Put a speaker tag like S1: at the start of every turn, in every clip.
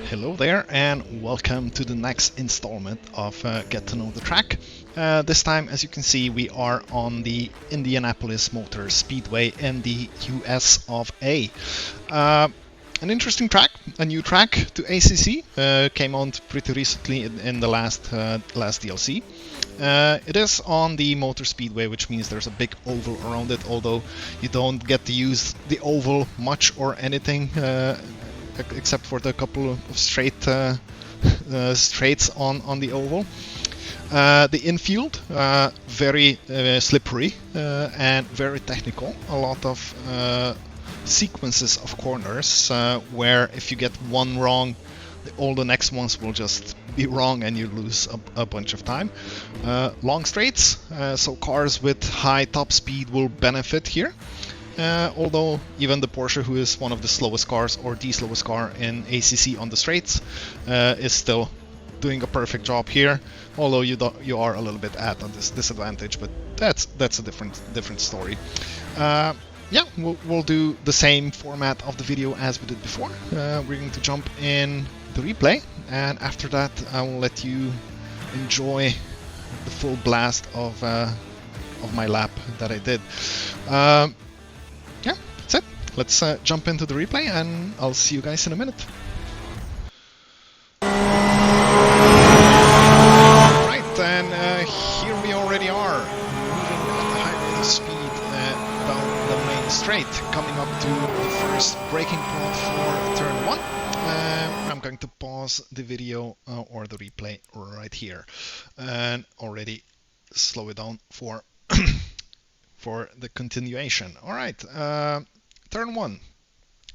S1: Hello there and welcome to the next installment of Get to Know the Track. This time, as you can see, we are on the Indianapolis Motor Speedway in the US of A. An interesting track, a new track to ACC, came out pretty recently in the last DLC. It is on the Motor Speedway, which means there's a big oval around it, although you don't get to use the oval much or anything, except for the couple of straights on the oval. The infield, very slippery and very technical. A lot of sequences of corners where if you get one wrong, all the next ones will just be wrong and you lose a bunch of time. Long straights, so cars with high top speed will benefit here. Although even the Porsche, who is one of the slowest cars or the slowest car in ACC on the straights, is still doing a perfect job here. Although you are a little bit at a disadvantage, but that's a different story. Yeah, we'll do the same format of the video as we did before. We're going to jump in the replay, and after that I will let you enjoy the full blast of my lap that I did. Yeah, that's it. Let's jump into the replay and I'll see you guys in a minute. Right, and here we already are, moving at a high rate of speed down the main straight, coming up to the first braking point for turn 1. I'm going to pause the video or the replay right here and already slow it down for for the continuation. All right, turn 1.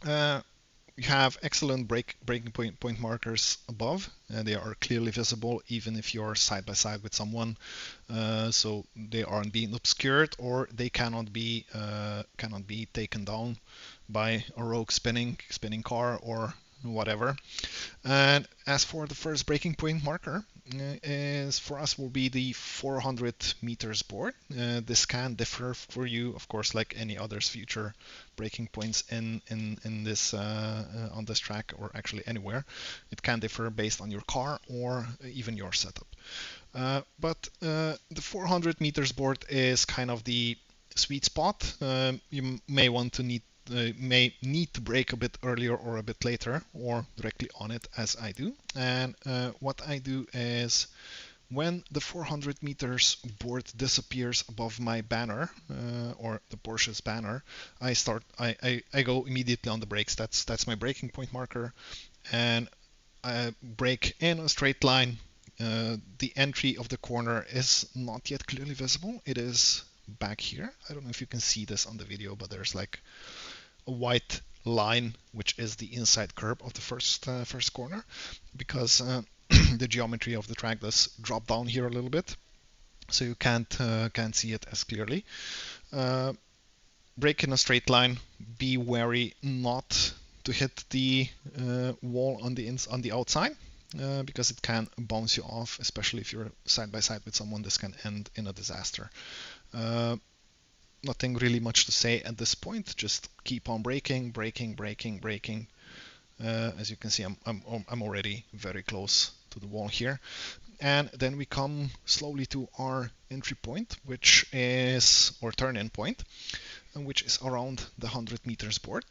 S1: You have excellent braking point markers above. They are clearly visible even if you're side by side with someone, so they aren't being obscured or they cannot be taken down by a rogue spinning car or whatever. And as for the first braking point marker, is for us will be the 400 meters board. This can differ for you, of course, like any other's future braking points in this on this track, or actually anywhere. It can differ based on your car or even your setup. But the 400 meters board is kind of the sweet spot. You may need to brake a bit earlier or a bit later, or directly on it, as I do. And what I do is, when the 400 meters board disappears above my banner, or the Porsche's banner, I go immediately on the brakes. That's my braking point marker, and I brake in a straight line. The entry of the corner is not yet clearly visible. It is back here. I don't know if you can see this on the video, but there's like a white line, which is the inside curb of the first corner, because the geometry of the track does drop down here a little bit, so you can't see it as clearly. Brake in a straight line. Be wary not to hit the wall on the outside, because it can bounce you off, especially if you're side by side with someone. This can end in a disaster. Nothing really much to say at this point. Just keep on braking. As you can see, I'm already very close to the wall here, and then we come slowly to our entry point, which is, or turn-in point, which is around the 100 meters board.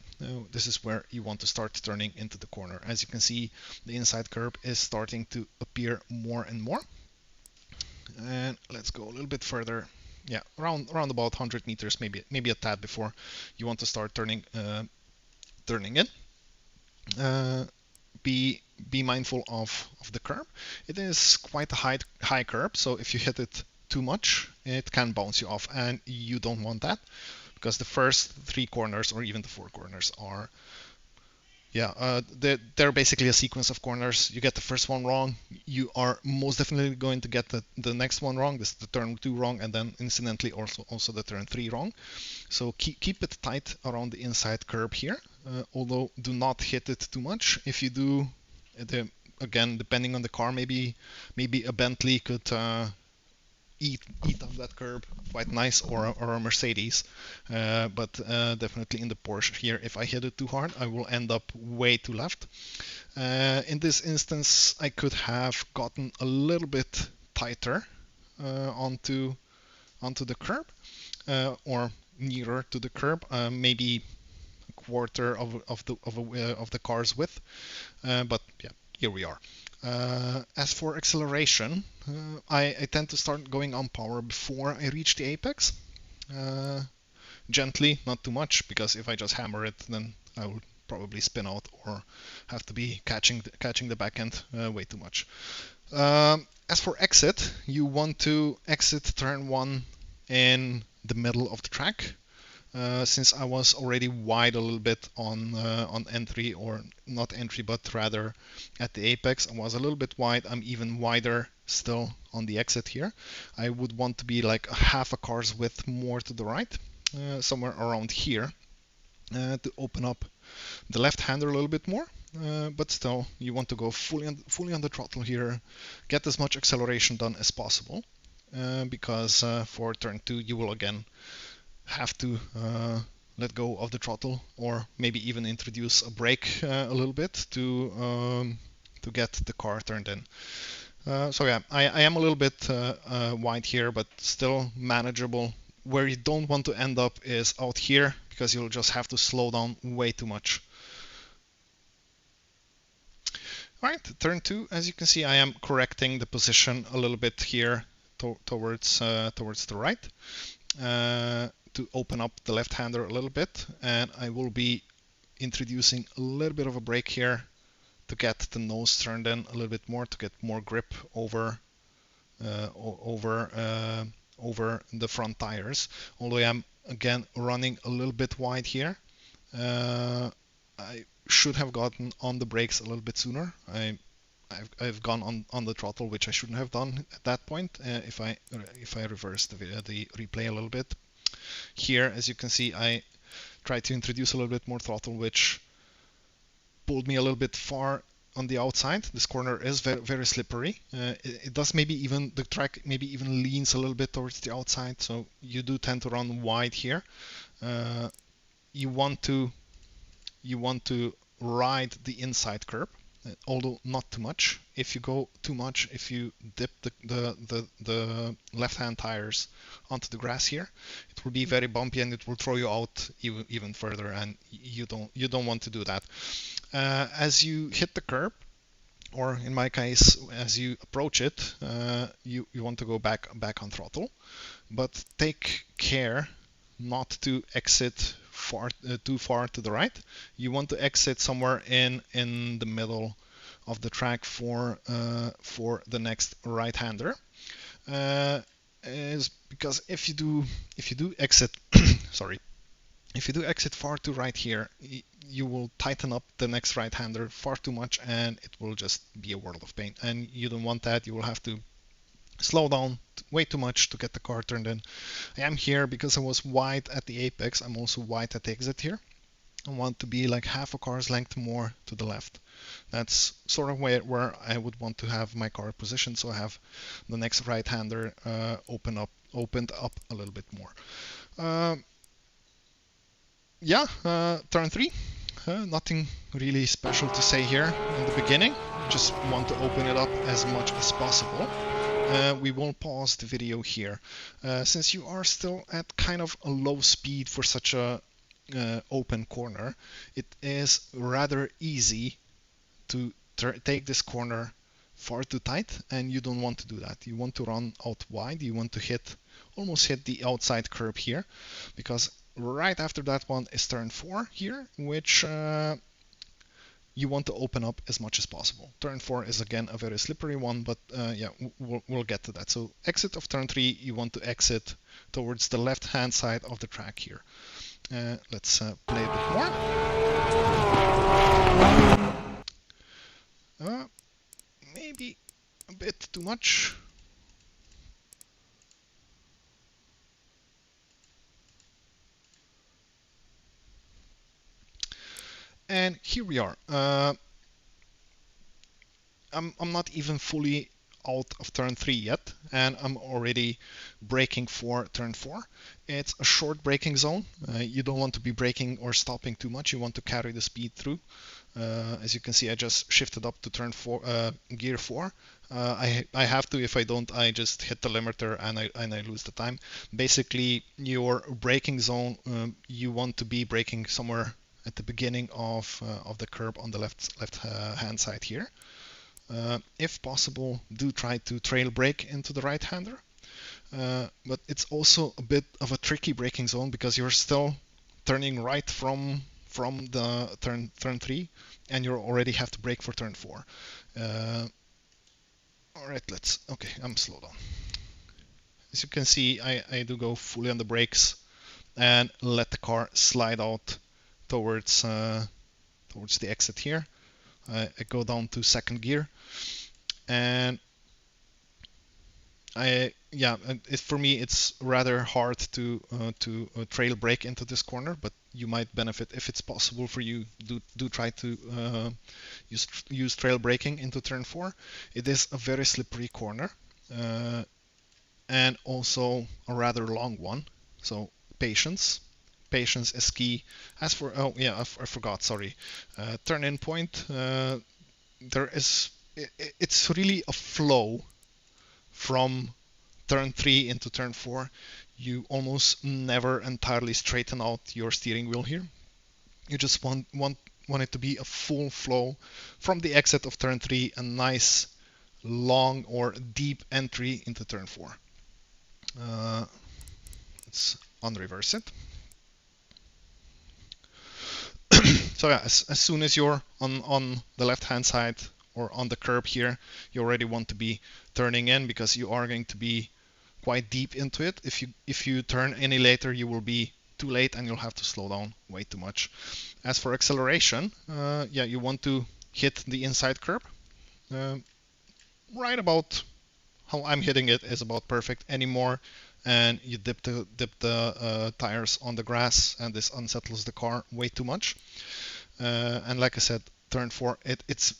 S1: This is where you want to start turning into the corner. As you can see, the inside curb is starting to appear more and more. And let's go a little bit further. Yeah, around about 100 meters, maybe a tad before you want to start turning in. Be mindful of the curb. It is quite a high curb, so if you hit it too much, it can bounce you off, and you don't want that, because the first 3 corners, or even the 4 corners, are they're basically a sequence of corners. You get the first one wrong, you are most definitely going to get the next one wrong. This is the turn 2 wrong, and then incidentally also the turn 3 wrong. So keep it tight around the inside curb here, although do not hit it too much. If you do, again, depending on the car, maybe a Bentley could eat up that curb quite nice, or a Mercedes, but definitely in the Porsche here, if I hit it too hard, I will end up way to left. In this instance, I could have gotten a little bit tighter onto the curb, or nearer to the curb, maybe a quarter of the car's width. But yeah, here we are. As for acceleration, I tend to start going on power before I reach the apex. Gently, not too much, because if I just hammer it, then I will probably spin out or have to be catching the back end way too much. As for exit, you want to exit turn 1 in the middle of the track. Since I was already wide a little bit on entry, or not entry, but rather at the apex, I was a little bit wide. I'm even wider still on the exit here. I would want to be like half a car's width more to the right, somewhere around here, to open up the left hander a little bit more. But still, you want to go fully on the throttle here, get as much acceleration done as possible, because for turn 2 you will again have to let go of the throttle, or maybe even introduce a brake a little bit to get the car turned in. So yeah, I am a little bit wide here, but still manageable. Where you don't want to end up is out here, because you'll just have to slow down way too much. Alright, turn 2, as you can see, I am correcting the position a little bit here towards the right, to open up the left-hander a little bit, and I will be introducing a little bit of a brake here to get the nose turned in a little bit more, to get more grip over the front tires. Although I'm again running a little bit wide here, I should have gotten on the brakes a little bit sooner. I've gone on the throttle, which I shouldn't have done at that point. If I reverse the replay a little bit. Here, as you can see, I tried to introduce a little bit more throttle, which pulled me a little bit far on the outside. This corner is very, very slippery. It does the track maybe even leans a little bit towards the outside, so you do tend to run wide here. You want to ride the inside curb, although not too much. If you go too much, if you dip the left-hand tires onto the grass here, it will be very bumpy and it will throw you out even further, and you don't want to do that. As you hit the curb, or in my case, as you approach it, you want to go back on throttle, but take care not to exit too far to the right. You want to exit somewhere in the middle of the track for the next right-hander. Is because if you do exit, sorry, if you do exit far to right here, you will tighten up the next right-hander far too much, and it will just be a world of pain. And you don't want that. You will have to slow down way too much to get the car turned in. I am here because I was wide at the apex. I'm also wide at the exit here. I want to be like half a car's length more to the left. That's sort of where I would want to have my car positioned, so I have the next right-hander opened up a little bit more. Turn 3. Nothing really special to say here in the beginning. Just want to open it up as much as possible. We will pause the video here. Since you are still at kind of a low speed for such a open corner, it is rather easy to take this corner far too tight, and you don't want to do that. You want to run out wide. You want to almost hit the outside curb here, because right after that one is turn 4 here, which you want to open up as much as possible. Turn 4 is again a very slippery one, but yeah, we'll get to that. So exit of turn 3, you want to exit towards the left-hand side of the track here. Let's play a bit more. Maybe a bit too much. And here we are. I'm not even fully out of turn 3 yet, and I'm already braking for turn 4. It's a short braking zone. You don't want to be braking or stopping too much. You want to carry the speed through. As you can see, I just shifted up to turn 4, gear 4. I have to. If I don't, I just hit the limiter and I lose the time. Basically, your braking zone, you want to be braking somewhere at the beginning of the curb on the left hand side here. If possible, do try to trail brake into the right-hander. But it's also a bit of a tricky braking zone because you're still turning right from the turn 3, and you already have to brake for turn 4. All right, okay, I'm slow down. As you can see, I do go fully on the brakes and let the car slide out towards the exit here. I go down to second gear, and for me it's rather hard to trail brake into this corner, but you might benefit if it's possible for you. Do try to use trail braking into turn 4. It is a very slippery corner, and also a rather long one, so patience is key. As for I forgot, sorry, turn in point, it's really a flow from turn 3 into turn 4. You almost never entirely straighten out your steering wheel here. You just want it to be a full flow from the exit of turn 3, a nice long or deep entry into turn 4. Let's unreverse it. So yeah, as soon as you're on the left hand side or on the curb here, you already want to be turning in because you are going to be quite deep into it. If you turn any later, you will be too late and you'll have to slow down way too much. As for acceleration, you want to hit the inside curb. Right about how I'm hitting it is about perfect. Anymore, and you dip the tires on the grass, and this unsettles the car way too much. And like I said, turn 4, it's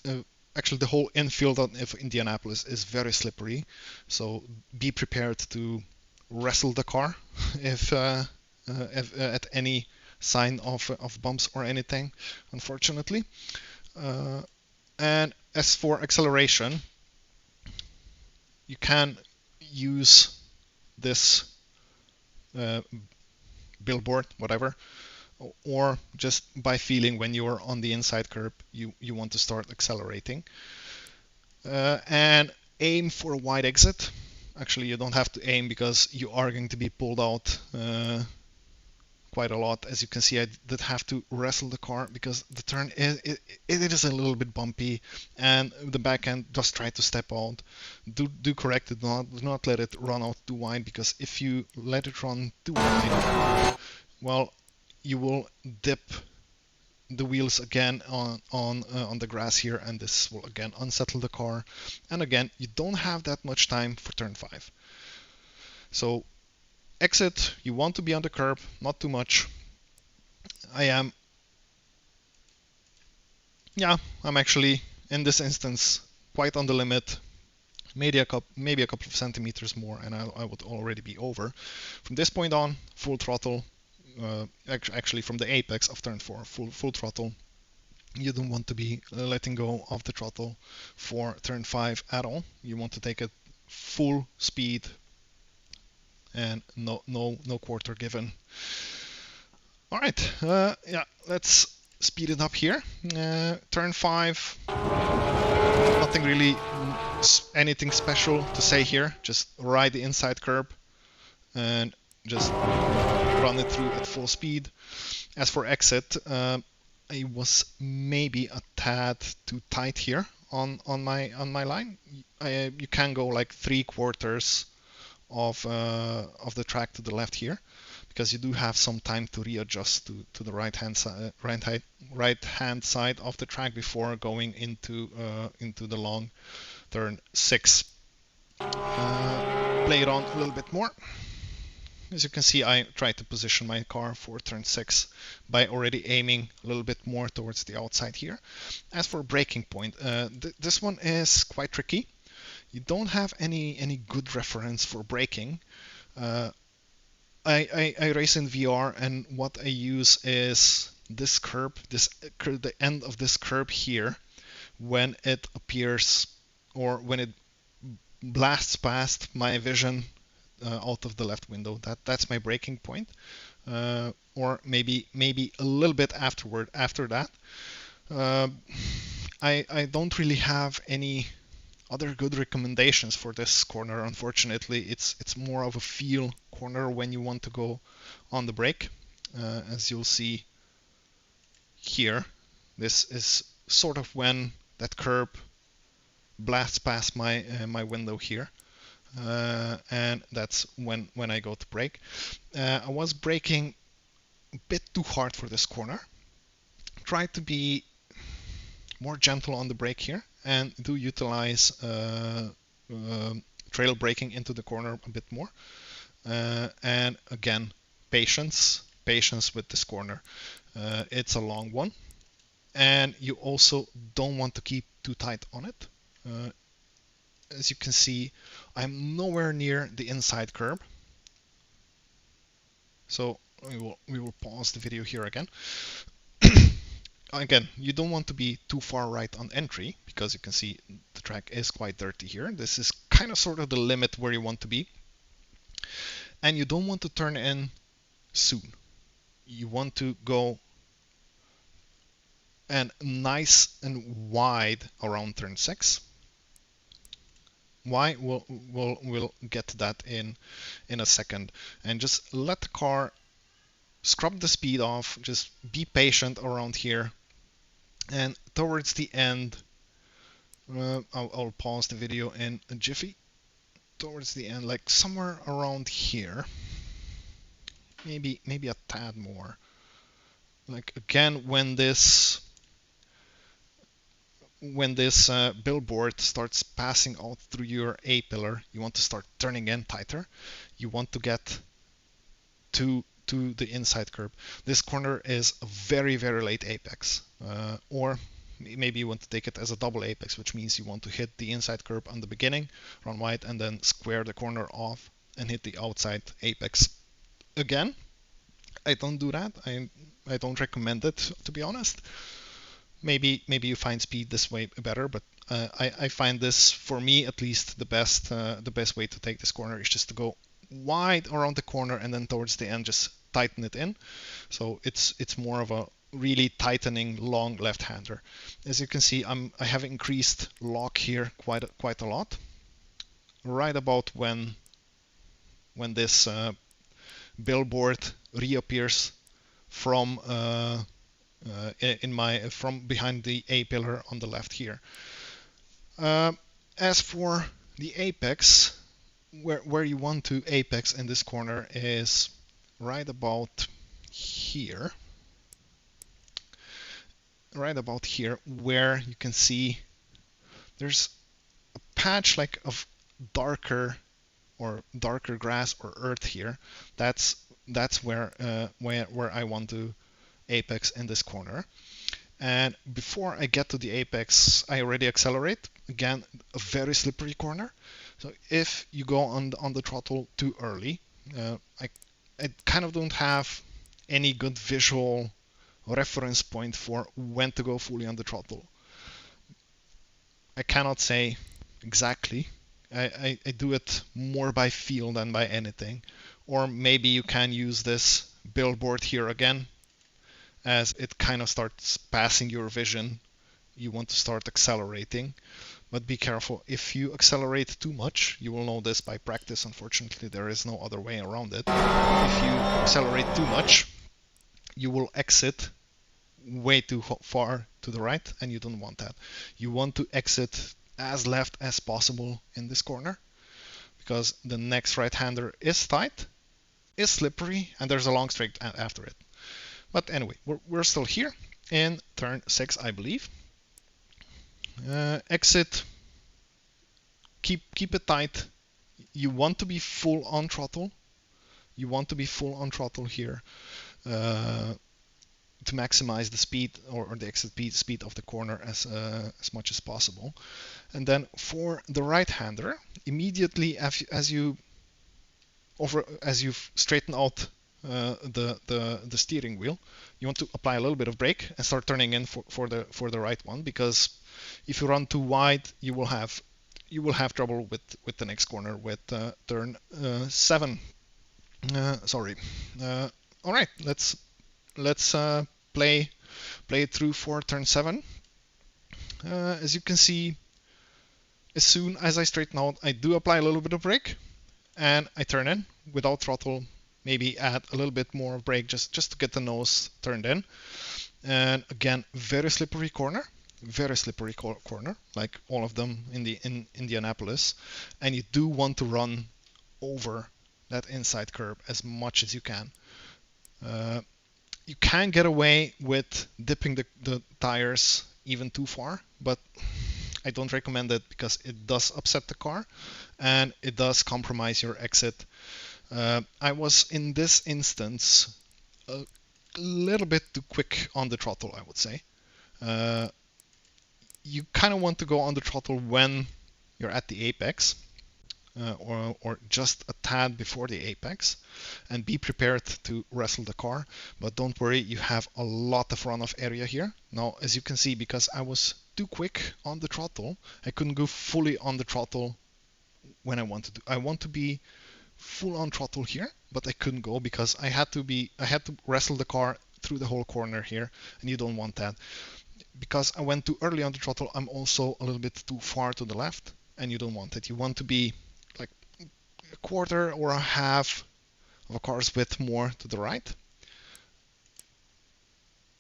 S1: actually the whole infield of Indianapolis is very slippery, so be prepared to wrestle the car if at any sign of bumps or anything, unfortunately. And as for acceleration, you can use this billboard, whatever, or just by feeling when you're on the inside curb, you want to start accelerating. And aim for a wide exit. Actually, you don't have to aim because you are going to be pulled out quite a lot. As you can see, I did have to wrestle the car because the turn it is a little bit bumpy, and the back end does try to step out. Do correct it, do not let it run out too wide, because if you let it run too wide, well, you will dip the wheels again on the grass here, and this will again unsettle the car. And again, you don't have that much time for turn 5. So exit, you want to be on the curb, not too much. I'm actually in this instance quite on the limit. Maybe a couple of centimeters more, and I would already be over. From this point on, full throttle. Actually, from the apex of turn 4, full throttle. You don't want to be letting go of the throttle for turn 5 at all. You want to take it full speed, and no quarter given. All right, let's speed it up here. Turn 5, nothing really, anything special to say here. Just ride the inside curb and just run it through at full speed. As for exit, I was maybe a tad too tight here on my line. You can go like 3/4 of the track to the left here, because you do have some time to readjust to the right hand side of the track before going into the long turn 6. Play it on a little bit more. As you can see, I tried to position my car for turn 6 by already aiming a little bit more towards the outside here. As for braking point, this one is quite tricky. you don't have any good reference for braking. I race in VR, and what I use is this curb, the end of this curb here, when it appears or when it blasts past my vision out of the left window. That's my braking point, or maybe a little bit after that. I don't really have any other good recommendations for this corner. Unfortunately, it's more of a feel corner when you want to go on the brake. As you'll see here, this is sort of when that curb blasts past my my window here, and that's when I go to brake. I was braking a bit too hard for this corner. Try to be more gentle on the brake here, and do utilize trail braking into the corner a bit more. And again, patience with this corner. It's a long one, and you also don't want to keep too tight on it. As you can see, I'm nowhere near the inside curb. So we will pause the video here again. Again, you don't want to be too far right on entry, because you can see the track is quite dirty here. This is kind of sort of the limit where you want to be. And you don't want to turn in soon. You want to go and nice and wide around turn 6. Why? We'll get to that in a second. And just let the car scrub the speed off. Just be patient around here. And towards the end, I'll pause the video in a jiffy. Towards the end, like somewhere around here, maybe a tad more. Like again, when this billboard starts passing out through your A pillar, you want to start turning in tighter. You want to get to the inside curb. This corner is a very late apex, or maybe you want to take it as a double apex, which means you want to hit the inside curb on the beginning, run wide, and then square the corner off and hit the outside apex again. I don't do that. I don't recommend it, to be honest. Maybe you find speed this way better, but I find this, for me at least, the best way to take this corner is just to go wide around the corner and then towards the end just tighten it in. So it's more of a really tightening long left-hander. As you can see, I have increased lock here quite a lot. Right about when this billboard reappears from from behind the A pillar on the left here. As for the apex, where you want to apex in this corner is right about here. Right about here, where you can see there's a patch like of darker grass or earth here. That's where I want to apex in this corner. And before I get to the apex, I already accelerate. Again, a very slippery corner. So if you go on the throttle too early, I kind of don't have any good visual reference point for when to go fully on the throttle. I cannot say exactly. I do it more by feel than by anything. Or maybe you can use this billboard here again, as it kind of starts passing your vision. You want to start accelerating, but be careful. If you accelerate too much, you will know this by practice. Unfortunately, there is no other way around it. If you accelerate too much, you will exit way too far to the right, and you don't want that. You want to exit as left as possible in this corner, because the next right-hander is tight, is slippery, and there's a long straight after it. But anyway, we're still here in turn 6, I believe. Exit, keep it tight. You want to be full on throttle. You want to be full on throttle here. to maximize the speed or the exit speed of the corner as much as possible. And then for the right-hander, immediately as you straighten out the steering wheel, you want to apply a little bit of brake and start turning in for the right one, because if you run too wide, you will have trouble with the next corner with turn 7. Sorry. All right, let's play it through for turn 7. As you can see, as soon as I straighten out, I do apply a little bit of brake and I turn in without throttle, maybe add a little bit more brake just to get the nose turned in. And again, very slippery corner, like all of them in Indianapolis. And you do want to run over that inside curb as much as you can. You can get away with dipping the tires even too far, but I don't recommend it because it does upset the car and it does compromise your exit. I was in this instance a little bit too quick on the throttle, I would say. You kind of want to go on the throttle when you're at the apex, or just a tad before the apex, and be prepared to wrestle the car. But don't worry, you have a lot of runoff area here. Now, as you can see, because I was too quick on the throttle, I couldn't go fully on the throttle when I wanted to. I want to be full on throttle here, but I couldn't go because I had to wrestle the car through the whole corner here, and you don't want that. Because I went too early on the throttle, I'm also a little bit too far to the left, and you don't want it. You want to be like a quarter or a half of a car's width more to the right.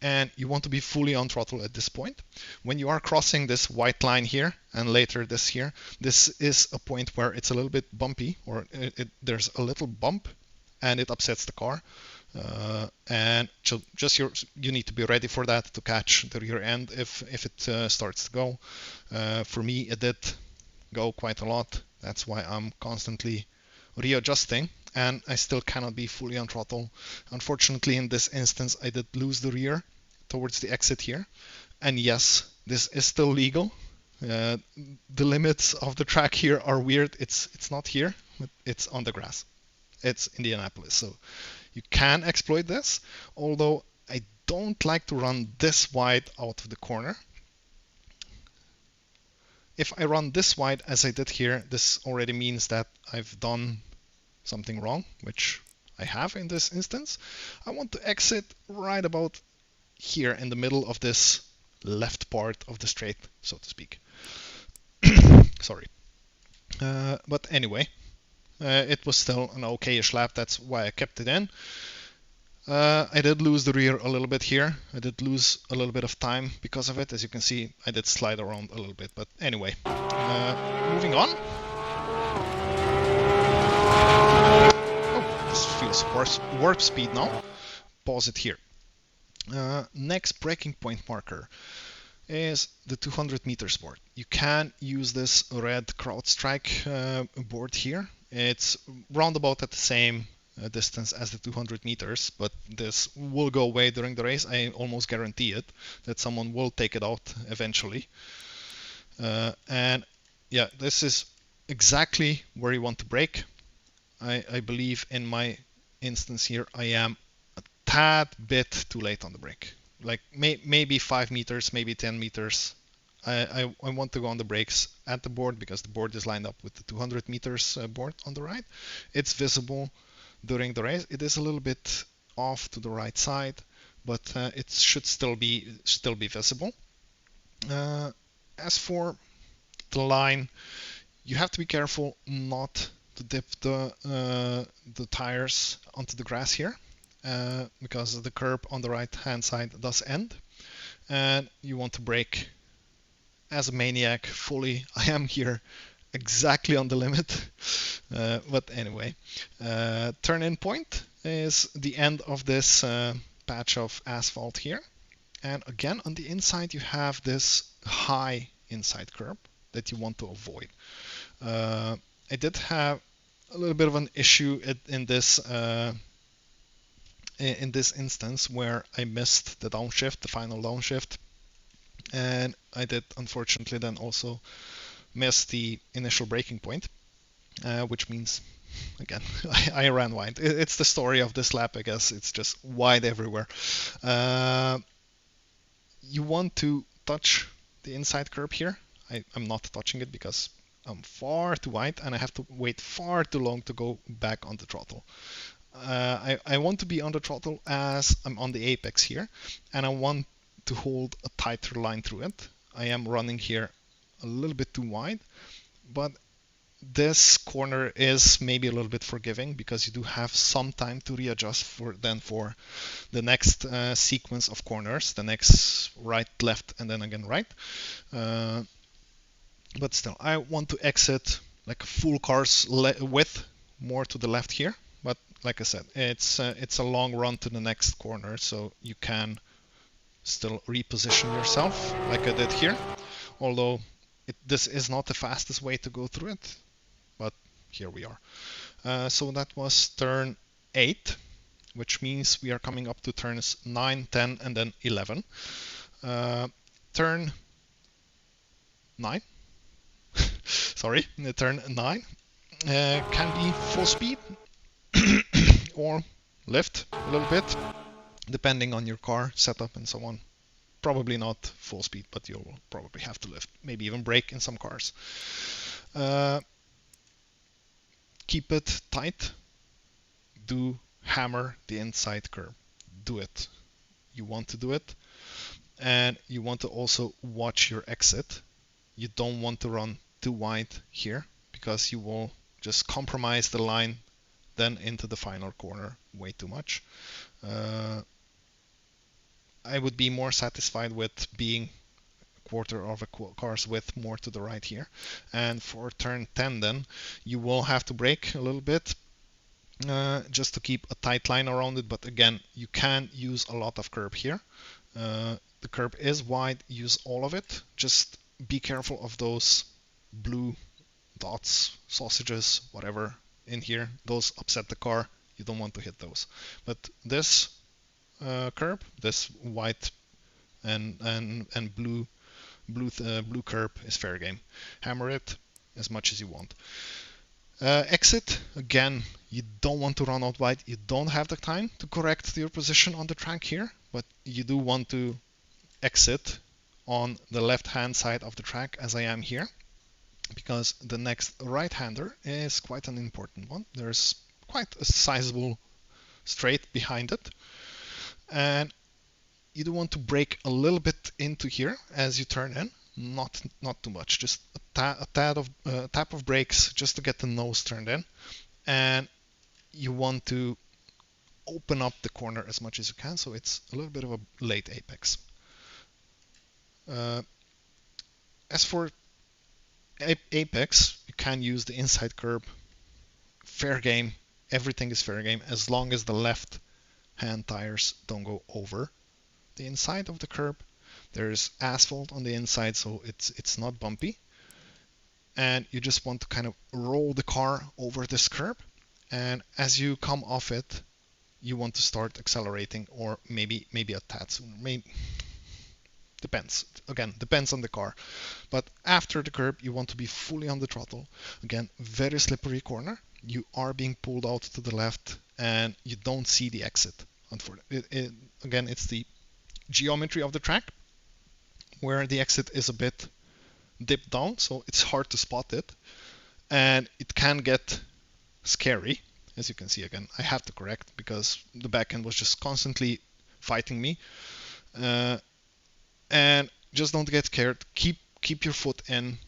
S1: And you want to be fully on throttle at this point. When you are crossing this white line here and later this here, this is a point where it's a little bit bumpy, or there's a little bump and it upsets the car. And you need to be ready for that to catch the rear end if it starts to go. For me, it did go quite a lot. That's why I'm constantly readjusting, and I still cannot be fully on throttle. Unfortunately, in this instance, I did lose the rear towards the exit here. And yes, this is still legal. The limits of the track here are weird. It's not here, but it's on the grass. It's Indianapolis, so you can exploit this, although I don't like to run this wide out of the corner. If I run this wide as I did here, this already means that I've done something wrong, which I have in this instance. I want to exit right about here in the middle of this left part of the straight, so to speak. Sorry. But anyway, it was still an okay-ish lap. That's why I kept it in. I did lose the rear a little bit here. I did lose a little bit of time because of it. As you can see, I did slide around a little bit. But anyway, moving on. Oh, this feels warp speed now. Pause it here. Next breaking point marker is the 200 meters board. You can use this red CrowdStrike board here. It's roundabout at the same distance as the 200 meters, but this will go away during the race. I almost guarantee it, that someone will take it out eventually. And yeah, this is exactly where you want to brake. I believe in my instance here, I am a tad bit too late on the brake. Like maybe 5 meters, maybe 10 meters. I want to go on the brakes at the board because the board is lined up with the 200 meters board on the right. It's visible during the race. It is a little bit off to the right side, but it should still be visible. As for the line, you have to be careful not to dip the tires onto the grass here, because the curb on the right hand side does end, and you want to brake as a maniac fully. I am here exactly on the limit, but anyway, turn-in point is the end of this patch of asphalt here, and again on the inside you have this high inside curb that you want to avoid. I did have a little bit of an issue in this in this instance where I missed the downshift, the final downshift, and I did unfortunately then also miss the initial braking point, which means again I ran wide. It's the story of this lap, I guess. It's just wide everywhere. You want to touch the inside curb here. I'm not touching it because I'm far too wide and I have to wait far too long to go back on the throttle. I want to be on the throttle as I'm on the apex here, and I want to hold a tighter line through it. I am running here a little bit too wide, but this corner is maybe a little bit forgiving because you do have some time to readjust for the next sequence of corners, the next right, left, and then again right. But still, I want to exit like a full car's width more to the left here. But like I said, it's a long run to the next corner, so you can still reposition yourself like I did here. Although this is not the fastest way to go through it, but here we are. So that was turn 8, which means we are coming up to turns 9, 10, and then 11. Turn 9. Sorry, turn 9 can be full speed or lift a little bit, depending on your car setup and so on. Probably not full speed, but you'll probably have to lift, maybe even brake in some cars. Keep it tight. Do hammer the inside curb. Do it. You want to do it. And you want to also watch your exit. You don't want to run too wide here because you will just compromise the line then into the final corner way too much. I would be more satisfied with being a quarter of a car's width more to the right here. And for turn 10 then, you will have to brake a little bit just to keep a tight line around it. But again, you can use a lot of curb here. The curb is wide, use all of it. Just be careful of those blue dots, sausages, whatever in here. Those upset the car. You don't want to hit those. But this curb, this white and blue curb is fair game. Hammer it as much as you want. Exit, again, you don't want to run out wide. You don't have the time to correct your position on the track here, but you do want to exit on the left hand side of the track as I am here, because the next right-hander is quite an important one. There's quite a sizable straight behind it, and you do want to brake a little bit into here as you turn in, not too much, just a tap of brakes just to get the nose turned in, and you want to open up the corner as much as you can, so it's a little bit of a late apex. As for apex, you can use the inside curb. Fair game, everything is fair game as long as the left hand tires don't go over the inside of the curb. There's asphalt on the inside, so it's not bumpy, and you just want to kind of roll the car over this curb, and as you come off it, you want to start accelerating, or maybe a tad sooner. Depends. Again, depends on the car. But after the curb, you want to be fully on the throttle. Again, very slippery corner. You are being pulled out to the left, and you don't see the exit. Again, it's the geometry of the track where the exit is a bit dipped down, so it's hard to spot it, and it can get scary. As you can see, again, I have to correct because the back end was just constantly fighting me. And just don't get scared. Keep your foot in,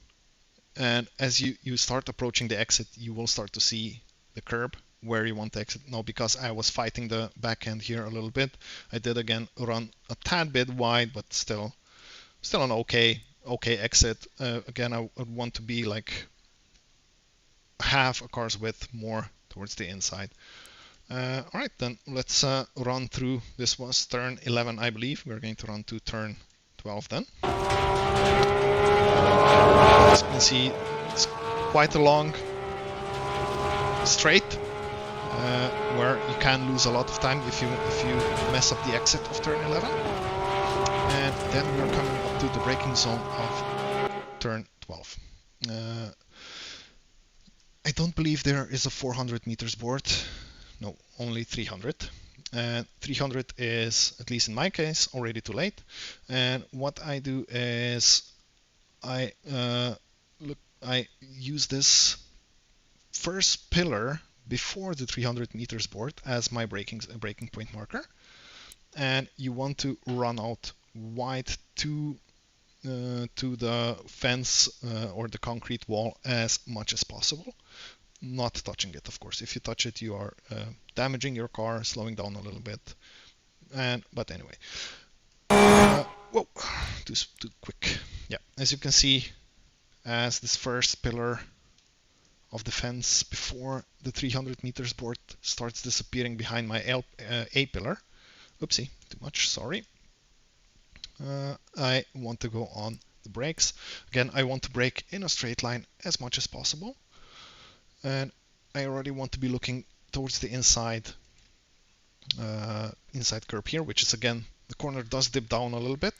S1: and as you start approaching the exit, you will start to see the curb where you want to exit. Now, because I was fighting the back end here a little bit, I did again run a tad bit wide, but still an okay exit. Again, I would want to be like half a car's width more towards the inside. Alright, then let's run through. This was turn 11, I believe. We're going to run to turn 12 then. As you can see, it's quite a long straight. where you can lose a lot of time if you mess up the exit of turn 11. And then we're coming up to the braking zone of turn 12. I don't believe there is a 400 meters board. No, only 300. 300 is, at least in my case, already too late. And what I do is I use this first pillar before the 300 meters board as my braking point marker. And you want to run out wide to the fence or the concrete wall as much as possible, not touching it, of course. If you touch it, you are damaging your car, slowing down a little bit. But anyway, whoa, too quick. Yeah, as you can see, as this first pillar of the fence before the 300 meters board starts disappearing behind my A pillar. Oopsie, too much, sorry. I want to go on the brakes. Again, I want to brake in a straight line as much as possible. And I already want to be looking towards the inside curb here, which is again, the corner does dip down a little bit.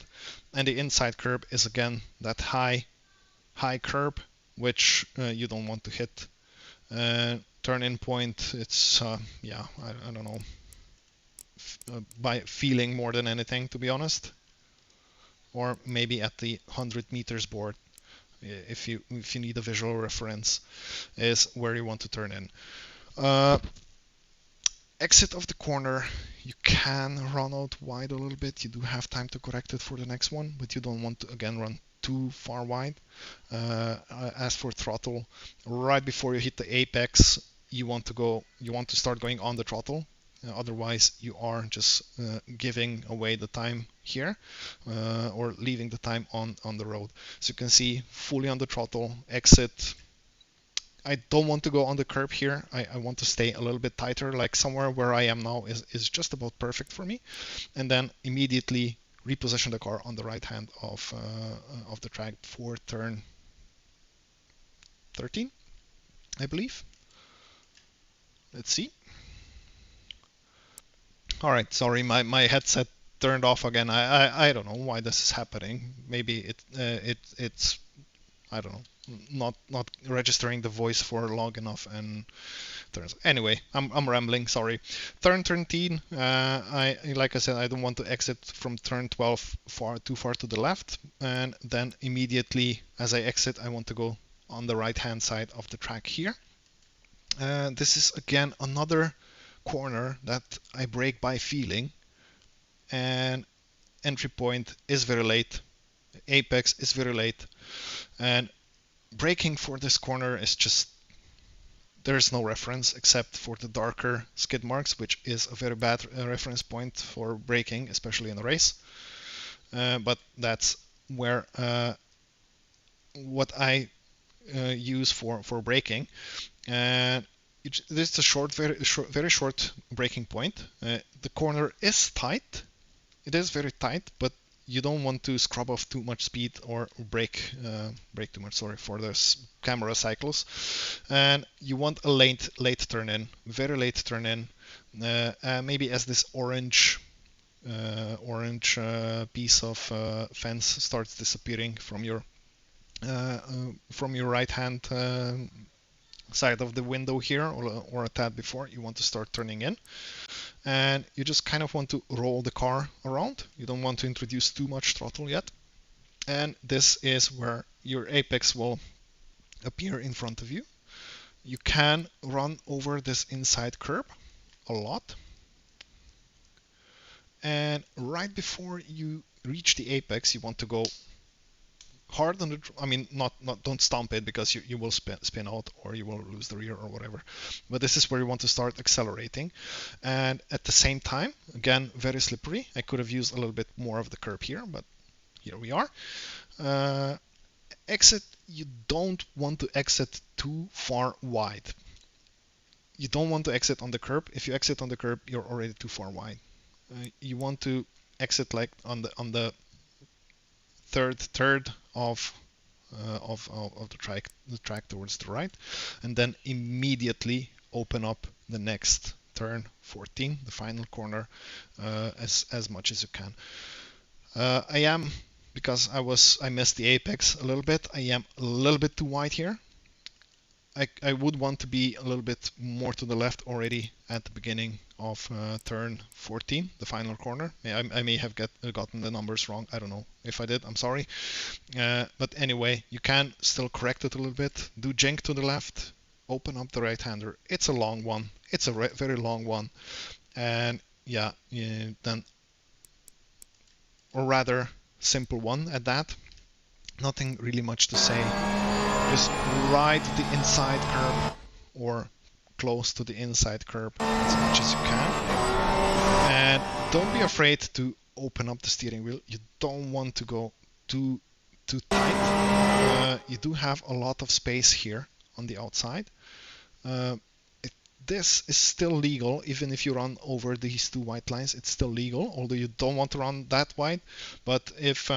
S1: And the inside curb is again that high curb, which you don't want to hit. Turn in point, it's, yeah, I don't know, by feeling more than anything, to be honest. Or maybe at the 100 meters board, if you need a visual reference, is where you want to turn in. Exit of the corner, you can run out wide a little bit. You do have time to correct it for the next one, but you don't want to again run too far wide. As for throttle, right before you hit the apex, you want to start going on the throttle. Otherwise, you are just giving away the time here or leaving the time on the road. So you can see fully on the throttle, exit. I don't want to go on the curb here. I want to stay a little bit tighter, like somewhere where I am now is just about perfect for me. And then immediately reposition the car on the right hand of the track for turn 13, I believe. Let's see. All right, sorry, my headset turned off again. I don't know why this is happening. Maybe it's I don't know, not registering the voice for long enough and turns. Anyway, I'm rambling. Sorry. Turn 13. Like I said, I don't want to exit from turn 12 too far to the left, and then immediately as I exit, I want to go on the right hand side of the track here. This is again another corner that I brake by feeling, and entry point is very late, apex is very late, and braking for this corner is just, there's no reference except for the darker skid marks, which is a very bad reference point for braking, especially in a race. But that's where what I use for braking. And this is a very short braking point. The corner is tight. It is very tight, but you don't want to scrub off too much speed or brake too much. Sorry for this camera cycles. And you want a late turn in, very late turn in. Maybe as this orange piece of fence starts disappearing from your right hand side of the window here, or a tad before, you want to start turning in. And you just kind of want to roll the car around. You don't want to introduce too much throttle yet. And this is where your apex will appear in front of you. You can run over this inside curb a lot. And right before you reach the apex, you want to go hard on the, I mean, don't stomp it, because you will spin out or you will lose the rear or whatever. But this is where you want to start accelerating. And at the same time, again, very slippery. I could have used a little bit more of the curb here, but here we are. Exit, you don't want to exit too far wide. You don't want to exit on the curb. If you exit on the curb, you're already too far wide. You want to exit like on the third of the track towards the right, and then immediately open up the next turn 14, the final corner, as much as you can. I am, because I missed the apex a little bit, I am a little bit too wide here. I would want to be a little bit more to the left already at the beginning of turn 14, the final corner. I may have gotten the numbers wrong. I don't know. If I did, I'm sorry. But anyway, you can still correct it a little bit. Do jink to the left. Open up the right-hander. It's a long one. It's a very long one. And yeah, then, or rather, simple one at that. Nothing really much to say. Just ride the inside curb or close to the inside curb as much as you can. And don't be afraid to open up the steering wheel. You don't want to go too tight. You do have a lot of space here on the outside. This is still legal, even if you run over these two white lines. It's still legal, although you don't want to run that wide. But if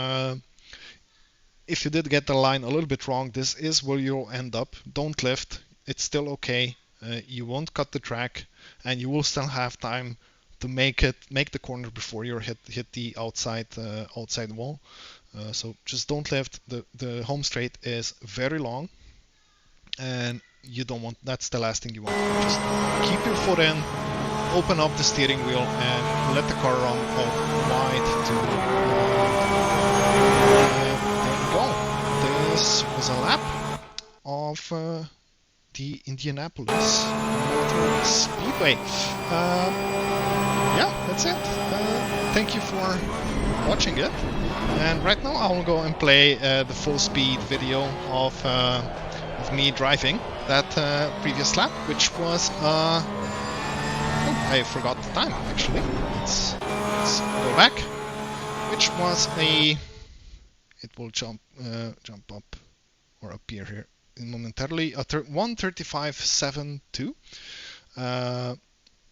S1: you did get the line a little bit wrong, this is where you'll end up. Don't lift. It's still okay. You won't cut the track, and you will still have time to make the corner before you hit the outside wall. So just don't lift. The home straight is very long, and you don't want. That's the last thing you want. Just keep your foot in, open up the steering wheel, and let the car run out wide to. This was a lap of the Indianapolis Motor Speedway. Yeah, that's it. Thank you for watching it. And right now I will go and play the full speed video of me driving that previous lap, which was oh, I forgot the time actually. Let's go back. Which was it will jump up or appear here momentarily. 1:35.72.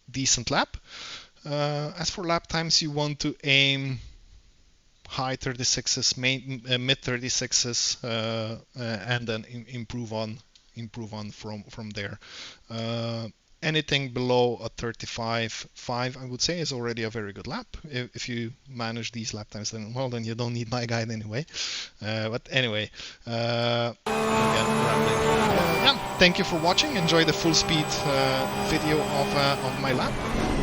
S1: Decent lap. As for lap times, you want to aim high 36s, mid 36s, and then improve on from there. Anything below a 35.5, I would say, is already a very good lap. If you manage these lap times, then well, then you don't need my guide anyway. But anyway, again, rambling. Yeah, thank you for watching. Enjoy the full speed video of my lap.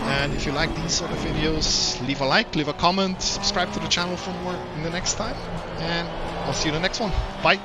S1: And if you like these sort of videos, leave a like, leave a comment, subscribe to the channel for more in the next time. And I'll see you in the next one. Bye.